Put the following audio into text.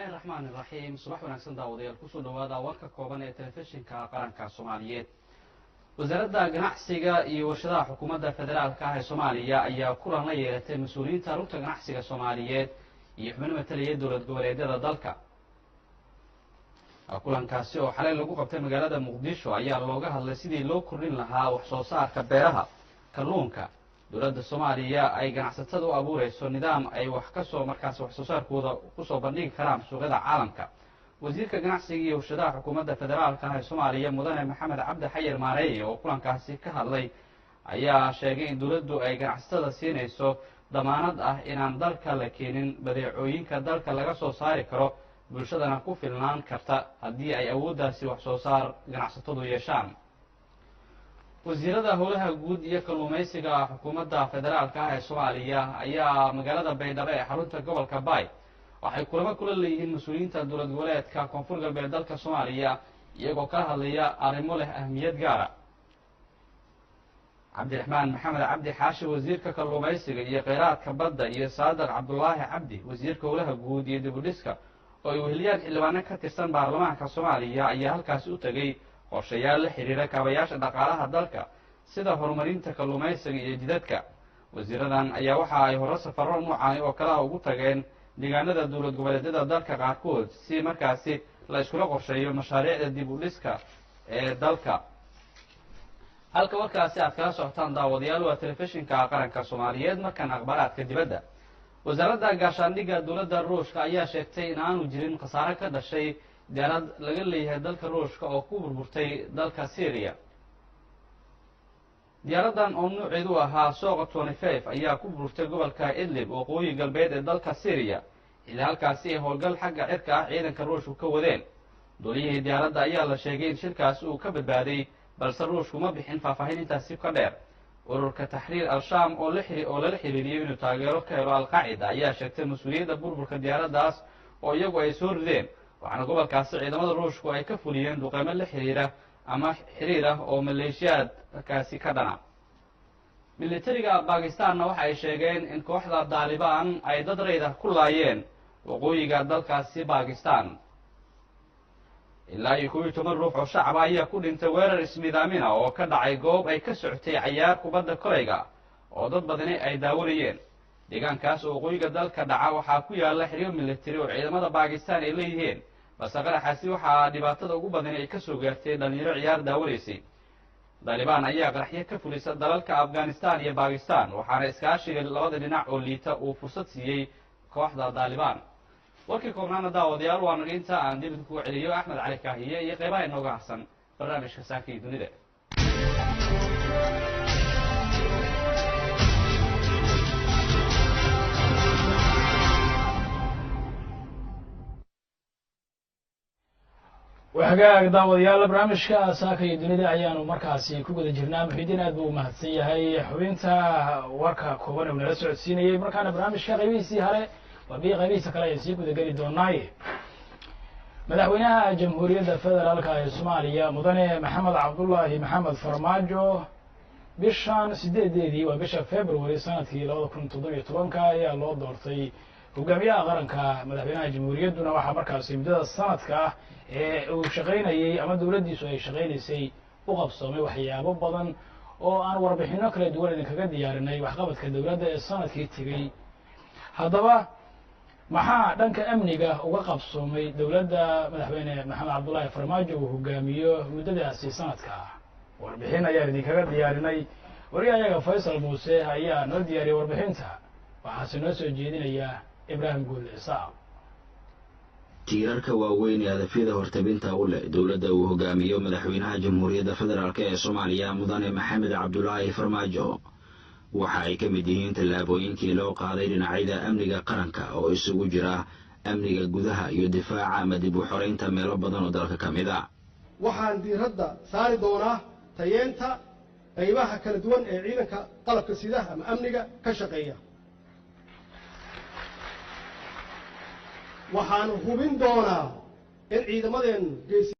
الله الرحمن الرحيم صباح ونكسن داوديال كسو دوادا warka kooban ee telefishinka qaranka Soomaaliyeed wasaaradda ganacsiga iyo warshadaha xukuumadda federaalka ah ee Soomaaliya ayaa kulan la yeelatay mas'uuliyiinta rugta ganacsiga Soomaaliyeed iyo xubno matalaya dawlad goboleedyada dalka kulankaasi oo xalay lagu qabtay magaalada Muqdisho ayaa looga hadlay sidii loo kordhin lahaa wax soo saarka beeraha kalluunka dawladda Soomaaliya ay ganacsatada u abuurayso nidaam ay wax ka soo markaas wax soo saarkooda ku soo bandhigi karaan suuqyada caalamka wasiirka ganacsiga iyo warshadaha xukuumadda federaalka ah ee Soomaaliya mudane Maxamed Cabdi Xayir Maareey oo kulankaasi ka hadlay ayaa sheegay in dawladdu ay ganacsatada siinayso damaanad ah inaan dalka la keenin badeecooyinka dalka laga soo saari karo bulshadana ku filnaan karta haddii ay awooddaasi wax soo saar ganacsatadu yeeshaan wasiirada howlaha guud iyo kalluumaysiga xukuumadda federaalka ah ee Soomaaliya ayaa magaalada Baydhabo ee xarunta gobolka Bay waxay kulamo kula leeyihiin mas'uuliyiinta dawlad goboleedka koonfur galbeed dalka Soomaaliya iyagoo ka hadlaya arrimo leh ahmiyad gaar ah Cabdiraxmaan Maxamed Cabdi Xaashi wasiirka kalluumaysiga iyo kheyraadka badda iyo Saadaq Cabdullaahi Cabdi wasiirka howlaha guud iyo dib u dhiska oo ay weheliyaan xildhibaano ka tirsan baarlamaanka Soomaaliya ayaa halkaas u tagay qorshayaal la xiriira kaabayaasha dhaqaalaha dalka sida horumarinta kalluumaysiga iyo jidadka wasiiradan ayaa waxa ay hore safarro noocan oo kala ugu tageen deegaanada dawlad goboleedyada dalka qaarkood si markaasi la iskula qorsheeyo mashaariicda dib u dhiska ee dalka halka warkaasi aad kala socotaan daawadayaal waa telefishinka qaranka Soomaaliyeed markan akhbaaraadka dibadda wasaaradda gaashaandhigga dawladda Ruushka ayaa sheegtay in aanu jirin khasaare ka dhashay diyaarad laga leeyahay dalka Ruushka oo ku burburtay dalka Syria diyaaradan oo nuuceedu ahaa Soqa 25 ayaa ku burburtay gobolka Idlib oo waqooyi galbeed ee dalka Syria ilaa halkaasi ay howlgal xagga cirka ah ciidanka Ruushku ka wadeen dooliyihii diyaaradda ayaa la sheegay in shilkaas uu ka badbaaday balse Ruushku ma bixin faahfaahin intaasi ka dheer ururka Tahriir al-Sham oo lala xiriiriyay inuu taageero ka helo al-Qaacida ayaa sheegtay mas'uuliyadda burburka diyaaraddaas oo iyagu ay soo rideen waxaana gobolkaasi ciidamada Ruushku ay ka fuliyeen duqeymo la xiriira ama xiriir ah oo maleeshiyaadkaasi ka dhana militariga Bakistaanna waxa ay sheegeen in kooxda Taliban ay dad rayid ah ku laayeen waqooyiga dalkaasi Bakistan ilaa 11 ruux oo shacab ayaa ku dhintay weerar ismiidaamin ah oo ka dhacay goob ay ka socotay ciyaar kubadda kolayga oo dad badani ay daawanayeen deegaankaas oo waqooyiga dalka dhaca waxaa ku yaala xiriir militari oo ciidamada Bakistan ay leeyihiin balse qaraxaasi waxaa dhibaatada ugu badan ay ka soo gaartay dhalinyaro ciyaar daawanaysay Taliban ayaa qaraxyo ka fulisa dalalka Afghanistan iyo Bakistan waxaana iskaashiga labada dhinac oo liita uu fursad siiyay kooxda Taliban warkii koobnaana daawadayaal waa naga inta aan dib ku celiyo Axmed Cali Kaahiye iyo qaybaha inooga harsan barnaamijka saaka iyo dunida وحقاق داوديال برنامجka saaka iyo dunida ayaanu markaasi ku guda jirnaa muhiidin aad buu mahadsan yahay xubinta warka kooban ee nala socodsiinayay markaana barnaamijka qaybihiisii hore wabii qaybihiisa kale ay sii guda geli doonaa madaxweynaha jamhuuriyadda federaalka ee Soomaaliya mudane Maxamed Cabdullaahi Maxamed Farmaajo bishan 8 waa bisha February sanadkii 2017 ayaa loo doortay hogaamiyaha qaranka madaxweynaha jamhuuriyadduna waxa markaasi muddada sanadka ee uu shaqeynayay ama dawladdiisu ay shaqeynaysay u qabsoomay waxyaabo badan oo aan warbixino kala duwan idinkaga diyaarinay waxqabadka dawladda ee sanadkii tegay haddaba maxaa dhanka amniga uga qabsoomay dawladda madaxweyne Maxamed Cabdullaahi Farmaajo uu hogaamiyo muddadaasi sanadka warbixin ayaa idinkaga diyaarinay wariyaha Faysal Muuse ayaa noo diyaariyay warbixinta waxaase noo soo jeedinaya Ibrahim Guul Isaaq tiirarka waaweyn ee hadafyada hortabinta u leh dawladda uu hogaamiyo madaxweynaha jamhuuriyadda federaalka ee Soomaaliya mudane Maxamed Cabdullaahi Farmaajo waxa ay ka mid yihiin tallaabooyinkii loo qaaday dhinacyada amniga qaranka oo isugu jira amniga gudaha iyo difaaca ama dib u xoreynta meelo badan oo dalka ka mid ah waxaan diiradda saari doonaa tayeenta qaybaha kala duwan ee ciidanka qalabka sida ama amniga ka shaqeeya waxaan hubin doonaa in ciidamadeenu